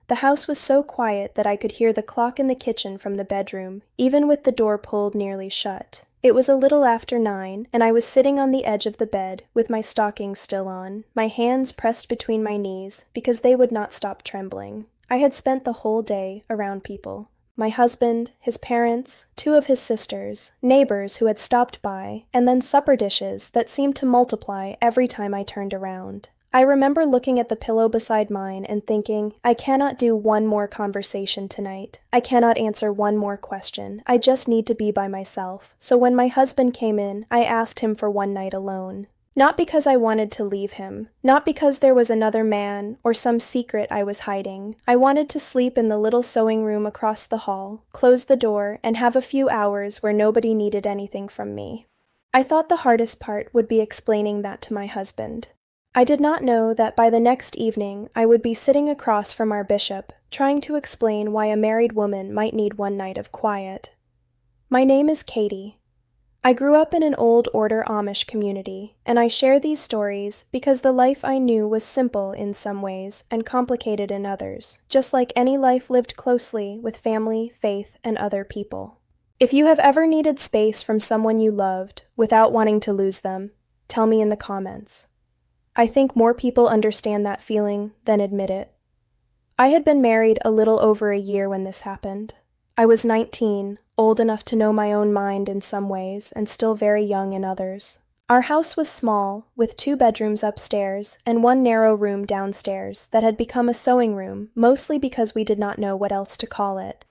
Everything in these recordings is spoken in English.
The house was so quiet that I could hear the clock in the kitchen from the bedroom, even with the door pulled nearly shut. It was a little after 9, and I was sitting on the edge of the bed, with my stockings still on, my hands pressed between my knees, because they would not stop trembling. I had spent the whole day around people. My husband, his parents, 2 of his sisters, neighbors who had stopped by, and then supper dishes that seemed to multiply every time I turned around. I remember looking at the pillow beside mine and thinking, I cannot do one more conversation tonight. I cannot answer one more question. I just need to be by myself. So when my husband came in, I asked him for one night alone. Not because I wanted to leave him, not because there was another man or some secret I was hiding. I wanted to sleep in the little sewing room across the hall, close the door, and have a few hours where nobody needed anything from me. I thought the hardest part would be explaining that to my husband. I did not know that by the next evening I would be sitting across from our bishop, trying to explain why a married woman might need one night of quiet. My name is Katie. I grew up in an old order Amish community, and I share these stories because the life I knew was simple in some ways and complicated in others, just like any life lived closely with family, faith, and other people. If you have ever needed space from someone you loved without wanting to lose them, tell me in the comments. I think more people understand that feeling than admit it. I had been married a little over a year when this happened. I was 19, old enough to know my own mind in some ways, and still very young in others. Our house was small, with 2 bedrooms upstairs and 1 narrow room downstairs that had become a sewing room, mostly because we did not know what else to call it.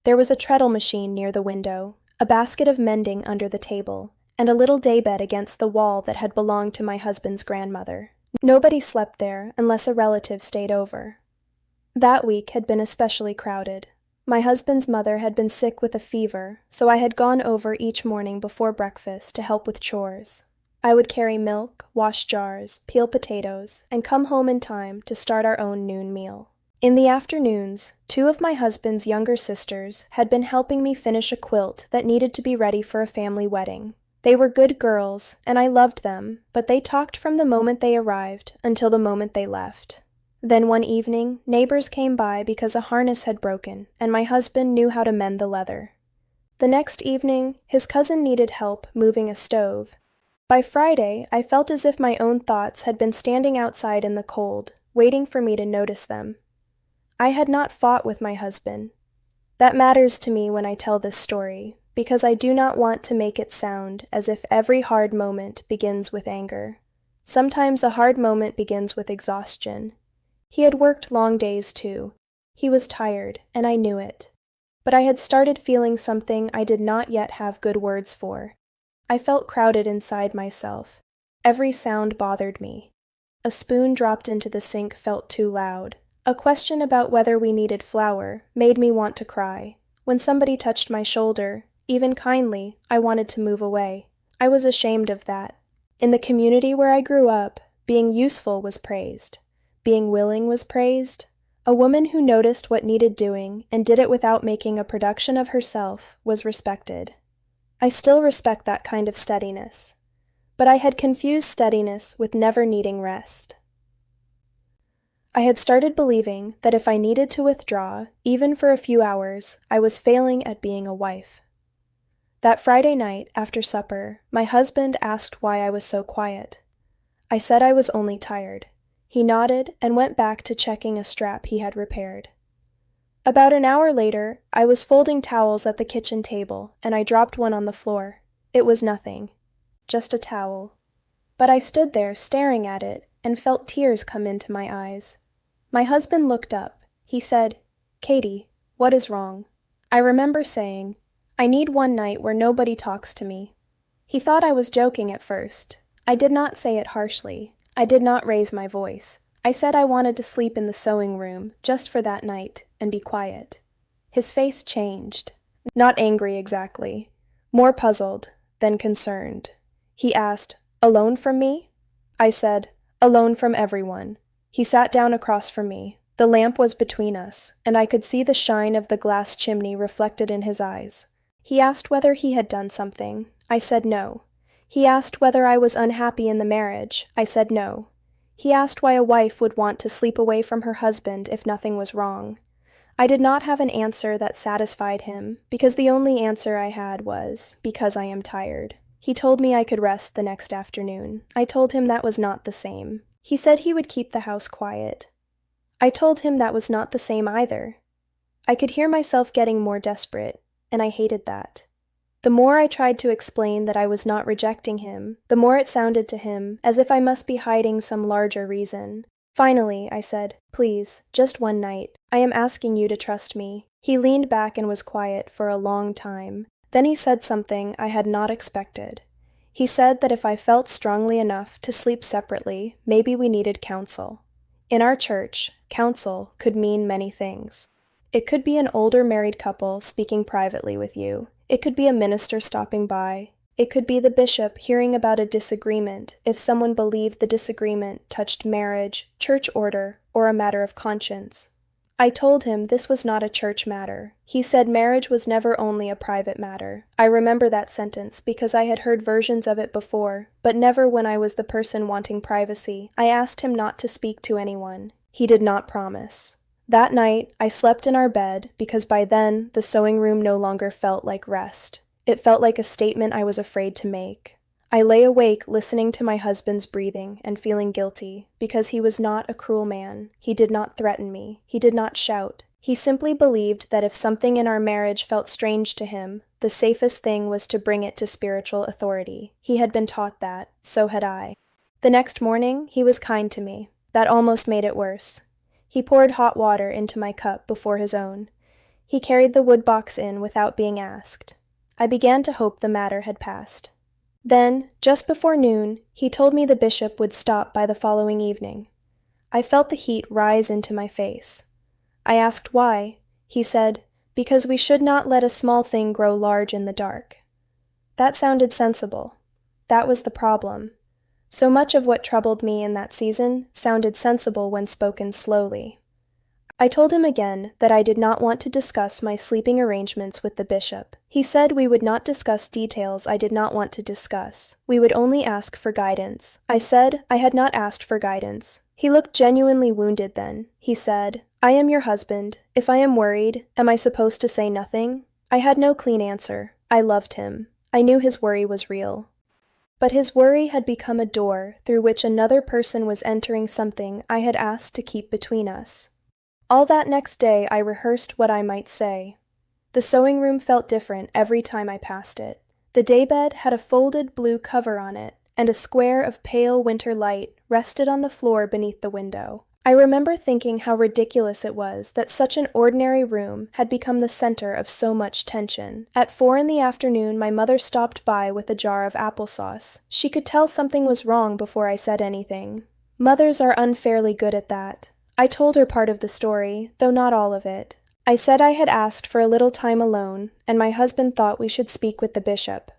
There was a treadle machine near the window, a basket of mending under the table, and a little daybed against the wall that had belonged to my husband's grandmother. Nobody slept there unless a relative stayed over. That week had been especially crowded. My husband's mother had been sick with a fever, so I had gone over each morning before breakfast to help with chores. I would carry milk, wash jars, peel potatoes, and come home in time to start our own noon meal. In the afternoons, 2 of my husband's younger sisters had been helping me finish a quilt that needed to be ready for a family wedding. They were good girls, and I loved them, but they talked from the moment they arrived until the moment they left. Then one evening, neighbors came by because a harness had broken, and my husband knew how to mend the leather. The next evening, his cousin needed help moving a stove. By Friday, I felt as if my own thoughts had been standing outside in the cold, waiting for me to notice them. I had not fought with my husband. That matters to me when I tell this story, because I do not want to make it sound as if every hard moment begins with anger. Sometimes a hard moment begins with exhaustion. He had worked long days too. He was tired, and I knew it. But I had started feeling something I did not yet have good words for. I felt crowded inside myself. Every sound bothered me. A spoon dropped into the sink felt too loud. A question about whether we needed flour made me want to cry. When somebody touched my shoulder, even kindly, I wanted to move away. I was ashamed of that. In the community where I grew up, being useful was praised. Being willing was praised. A woman who noticed what needed doing and did it without making a production of herself was respected. I still respect that kind of steadiness. But I had confused steadiness with never needing rest. I had started believing that if I needed to withdraw, even for a few hours, I was failing at being a wife. That Friday night, after supper, my husband asked why I was so quiet. I said I was only tired. He nodded and went back to checking a strap he had repaired. About an hour later, I was folding towels at the kitchen table, and I dropped one on the floor. It was nothing, just a towel. But I stood there staring at it and felt tears come into my eyes. My husband looked up. He said, "Katie, what is wrong?" I remember saying, "I need one night where nobody talks to me." He thought I was joking at first. I did not say it harshly. I did not raise my voice. I said I wanted to sleep in the sewing room, just for that night, and be quiet. His face changed. Not angry exactly. More puzzled, then concerned. He asked, "Alone from me?" I said, "Alone from everyone." He sat down across from me. The lamp was between us, and I could see the shine of the glass chimney reflected in his eyes. He asked whether he had done something. I said no. He asked whether I was unhappy in the marriage. I said no. He asked why a wife would want to sleep away from her husband if nothing was wrong. I did not have an answer that satisfied him, because the only answer I had was, because I am tired. He told me I could rest the next afternoon. I told him that was not the same. He said he would keep the house quiet. I told him that was not the same either. I could hear myself getting more desperate, and I hated that. The more I tried to explain that I was not rejecting him, the more it sounded to him as if I must be hiding some larger reason. Finally, I said, "Please, just one night. I am asking you to trust me." He leaned back and was quiet for a long time. Then he said something I had not expected. He said that if I felt strongly enough to sleep separately, maybe we needed counsel. In our church, counsel could mean many things. It could be an older married couple speaking privately with you. It could be a minister stopping by. It could be the bishop hearing about a disagreement if someone believed the disagreement touched marriage, church order, or a matter of conscience. I told him this was not a church matter. He said marriage was never only a private matter. I remember that sentence because I had heard versions of it before, but never when I was the person wanting privacy. I asked him not to speak to anyone. He did not promise. That night, I slept in our bed because by then, the sewing room no longer felt like rest. It felt like a statement I was afraid to make. I lay awake listening to my husband's breathing and feeling guilty because he was not a cruel man. He did not threaten me. He did not shout. He simply believed that if something in our marriage felt strange to him, the safest thing was to bring it to spiritual authority. He had been taught that. So had I. The next morning, he was kind to me. That almost made it worse. He poured hot water into my cup before his own. He carried the wood box in without being asked. I began to hope the matter had passed. Then, just before noon, he told me the bishop would stop by the following evening. I felt the heat rise into my face. I asked why. He said, "Because we should not let a small thing grow large in the dark." That sounded sensible. That was the problem. So much of what troubled me in that season sounded sensible when spoken slowly. I told him again that I did not want to discuss my sleeping arrangements with the bishop. He said we would not discuss details I did not want to discuss. We would only ask for guidance. I said I had not asked for guidance. He looked genuinely wounded then. He said, "I am your husband. If I am worried, am I supposed to say nothing?" I had no clean answer. I loved him. I knew his worry was real. But his worry had become a door through which another person was entering something I had asked to keep between us. All that next day I rehearsed what I might say. The sewing room felt different every time I passed it. The daybed had a folded blue cover on it, and a square of pale winter light rested on the floor beneath the window. I remember thinking how ridiculous it was that such an ordinary room had become the center of so much tension. At 4 p.m, my mother stopped by with a jar of applesauce. She could tell something was wrong before I said anything. Mothers are unfairly good at that. I told her part of the story, though not all of it. I said I had asked for a little time alone, and my husband thought we should speak with the bishop.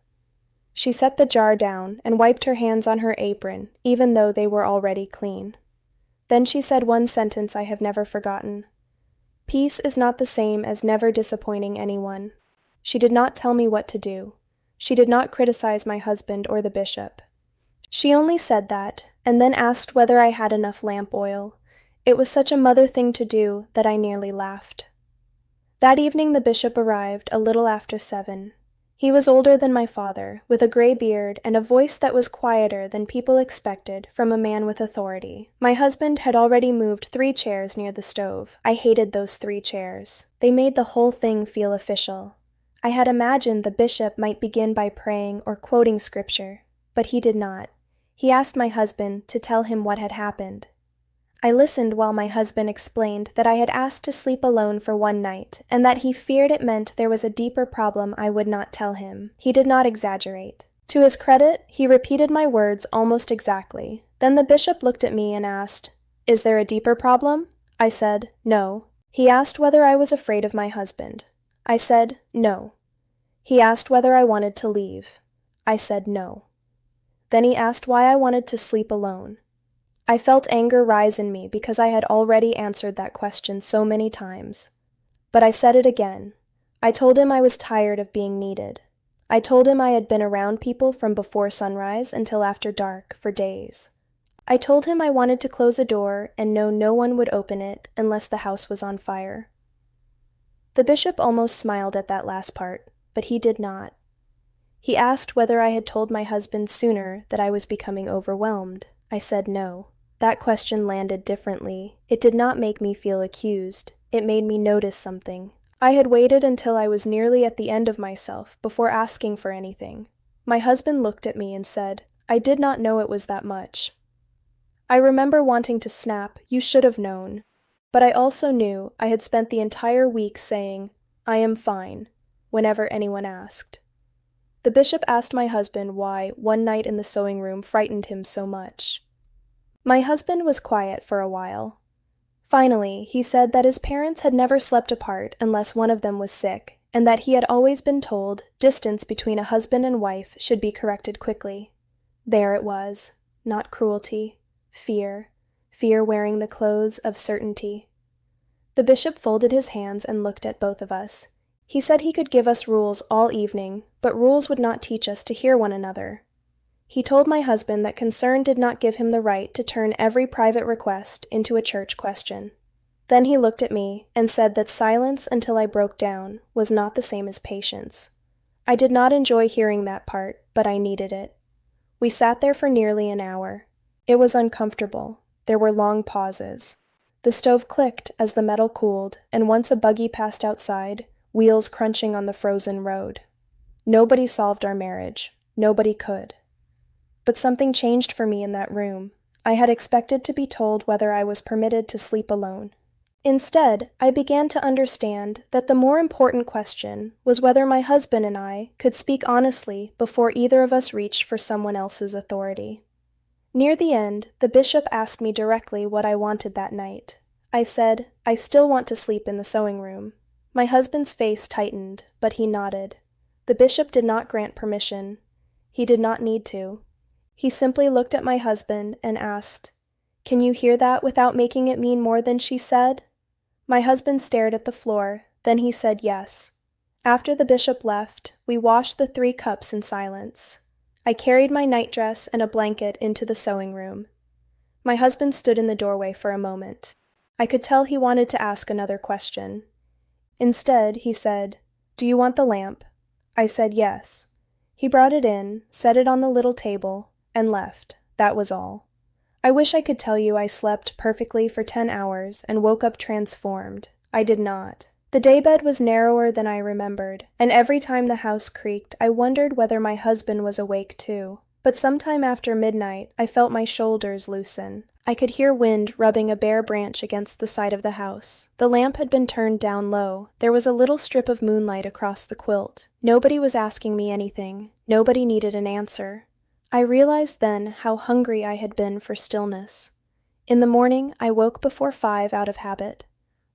She set the jar down and wiped her hands on her apron, even though they were already clean. Then she said one sentence I have never forgotten. "Peace is not the same as never disappointing anyone." She did not tell me what to do. She did not criticize my husband or the bishop. She only said that, and then asked whether I had enough lamp oil. It was such a mother thing to do that I nearly laughed. That evening the bishop arrived a little after 7. He was older than my father, with a gray beard and a voice that was quieter than people expected from a man with authority. My husband had already moved 3 chairs near the stove. I hated those 3 chairs. They made the whole thing feel official. I had imagined the bishop might begin by praying or quoting scripture, but he did not. He asked my husband to tell him what had happened. I listened while my husband explained that I had asked to sleep alone for one night, and that he feared it meant there was a deeper problem I would not tell him. He did not exaggerate. To his credit, he repeated my words almost exactly. Then the bishop looked at me and asked, "Is there a deeper problem?" I said, "No." He asked whether I was afraid of my husband. I said, "No." He asked whether I wanted to leave. I said, "No." Then he asked why I wanted to sleep alone. I felt anger rise in me because I had already answered that question so many times. But I said it again. I told him I was tired of being needed. I told him I had been around people from before sunrise until after dark for days. I told him I wanted to close a door and know no one would open it unless the house was on fire. The bishop almost smiled at that last part, but he did not. He asked whether I had told my husband sooner that I was becoming overwhelmed. I said no. That question landed differently. It did not make me feel accused. It made me notice something. I had waited until I was nearly at the end of myself before asking for anything. My husband looked at me and said, "I did not know it was that much." I remember wanting to snap, "You should have known." But I also knew I had spent the entire week saying, "I am fine," whenever anyone asked. The bishop asked my husband why one night in the sewing room frightened him so much. My husband was quiet for a while. Finally, he said that his parents had never slept apart unless one of them was sick, and that he had always been told distance between a husband and wife should be corrected quickly. There it was, not cruelty, fear wearing the clothes of certainty. The bishop folded his hands and looked at both of us. He said he could give us rules all evening, but rules would not teach us to hear one another. He told my husband that concern did not give him the right to turn every private request into a church question. Then he looked at me and said that silence until I broke down was not the same as patience. I did not enjoy hearing that part, but I needed it. We sat there for nearly an hour. It was uncomfortable. There were long pauses. The stove clicked as the metal cooled, and once a buggy passed outside, wheels crunching on the frozen road. Nobody solved our marriage. Nobody could. But something changed for me in that room. I had expected to be told whether I was permitted to sleep alone. Instead, I began to understand that the more important question was whether my husband and I could speak honestly before either of us reached for someone else's authority. Near the end, the bishop asked me directly what I wanted that night. I said, "I still want to sleep in the sewing room." My husband's face tightened, but he nodded. The bishop did not grant permission. He did not need to. He simply looked at my husband and asked, "Can you hear that without making it mean more than she said?" My husband stared at the floor, then he said yes. After the bishop left, we washed the 3 cups in silence. I carried my nightdress and a blanket into the sewing room. My husband stood in the doorway for a moment. I could tell he wanted to ask another question. Instead, he said, "Do you want the lamp?" I said yes. He brought it in, set it on the little table, and left. That was all. I wish I could tell you I slept perfectly for 10 hours and woke up transformed. I did not. The daybed was narrower than I remembered, and every time the house creaked, I wondered whether my husband was awake too. But sometime after midnight, I felt my shoulders loosen. I could hear wind rubbing a bare branch against the side of the house. The lamp had been turned down low. There was a little strip of moonlight across the quilt. Nobody was asking me anything. Nobody needed an answer. I realized then how hungry I had been for stillness. In the morning, I woke before 5 out of habit.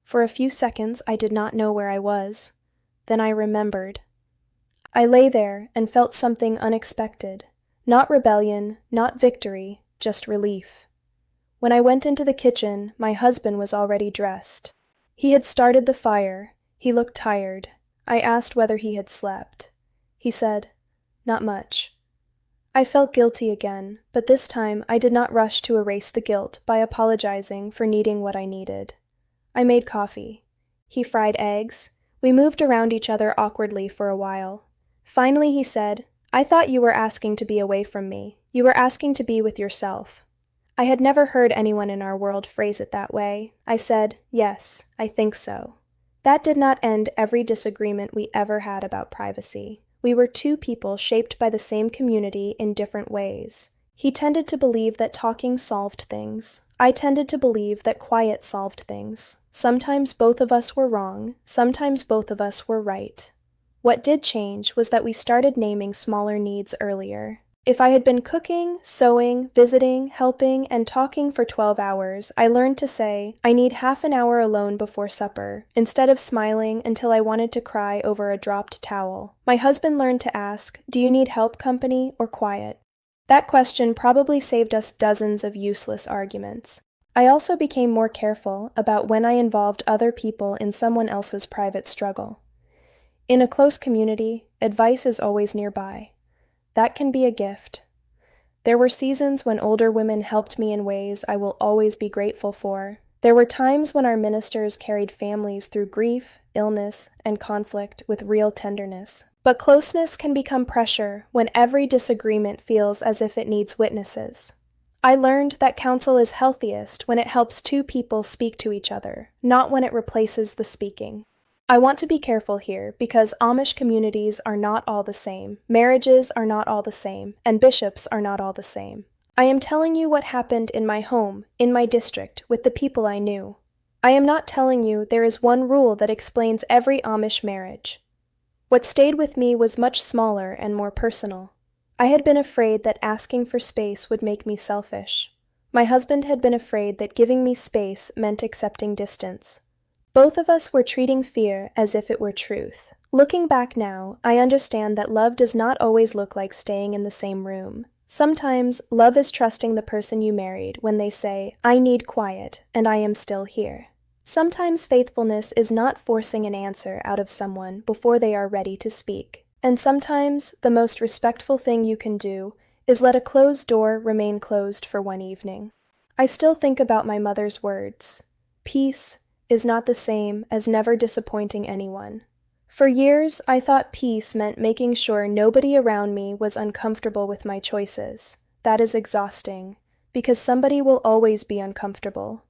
For a few seconds, I did not know where I was. Then I remembered. I lay there and felt something unexpected. Not rebellion, not victory, just relief. When I went into the kitchen, my husband was already dressed. He had started the fire. He looked tired. I asked whether he had slept. He said, "Not much." I felt guilty again, but this time I did not rush to erase the guilt by apologizing for needing what I needed. I made coffee. He fried eggs. We moved around each other awkwardly for a while. Finally he said, "I thought you were asking to be away from me. You were asking to be with yourself." I had never heard anyone in our world phrase it that way. I said, "Yes, I think so." That did not end every disagreement we ever had about privacy. We were 2 people shaped by the same community in different ways. He tended to believe that talking solved things. I tended to believe that quiet solved things. Sometimes both of us were wrong. Sometimes both of us were right. What did change was that we started naming smaller needs earlier. If I had been cooking, sewing, visiting, helping, and talking for 12 hours, I learned to say, "I need half an hour alone before supper," instead of smiling until I wanted to cry over a dropped towel. My husband learned to ask, "Do you need help, company, or quiet?" That question probably saved us dozens of useless arguments. I also became more careful about when I involved other people in someone else's private struggle. In a close community, advice is always nearby. That can be a gift. There were seasons when older women helped me in ways I will always be grateful for. There were times when our ministers carried families through grief, illness, and conflict with real tenderness. But closeness can become pressure when every disagreement feels as if it needs witnesses. I learned that counsel is healthiest when it helps two people speak to each other, not when it replaces the speaking. I want to be careful here because Amish communities are not all the same, marriages are not all the same, and bishops are not all the same. I am telling you what happened in my home, in my district, with the people I knew. I am not telling you there is one rule that explains every Amish marriage. What stayed with me was much smaller and more personal. I had been afraid that asking for space would make me selfish. My husband had been afraid that giving me space meant accepting distance. Both of us were treating fear as if it were truth. Looking back now, I understand that love does not always look like staying in the same room. Sometimes, love is trusting the person you married when they say, "I need quiet, and I am still here." Sometimes faithfulness is not forcing an answer out of someone before they are ready to speak. And sometimes, the most respectful thing you can do is let a closed door remain closed for one evening. I still think about my mother's words. Peace is not the same as never disappointing anyone. For years, I thought peace meant making sure nobody around me was uncomfortable with my choices. That is exhausting, because somebody will always be uncomfortable.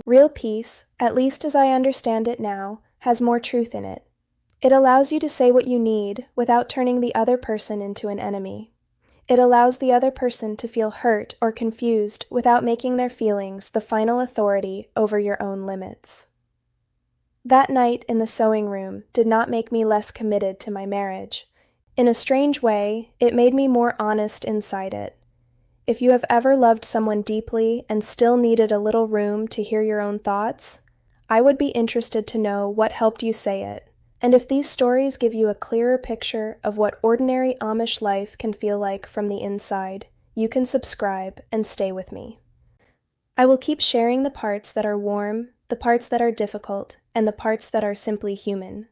Real peace, at least as I understand it now, has more truth in it. It allows you to say what you need without turning the other person into an enemy. It allows the other person to feel hurt or confused without making their feelings the final authority over your own limits. That night in the sewing room did not make me less committed to my marriage. In a strange way, it made me more honest inside it. If you have ever loved someone deeply and still needed a little room to hear your own thoughts, I would be interested to know what helped you say it. And if these stories give you a clearer picture of what ordinary Amish life can feel like from the inside, you can subscribe and stay with me. I will keep sharing the parts that are warm, the parts that are difficult, and the parts that are simply human.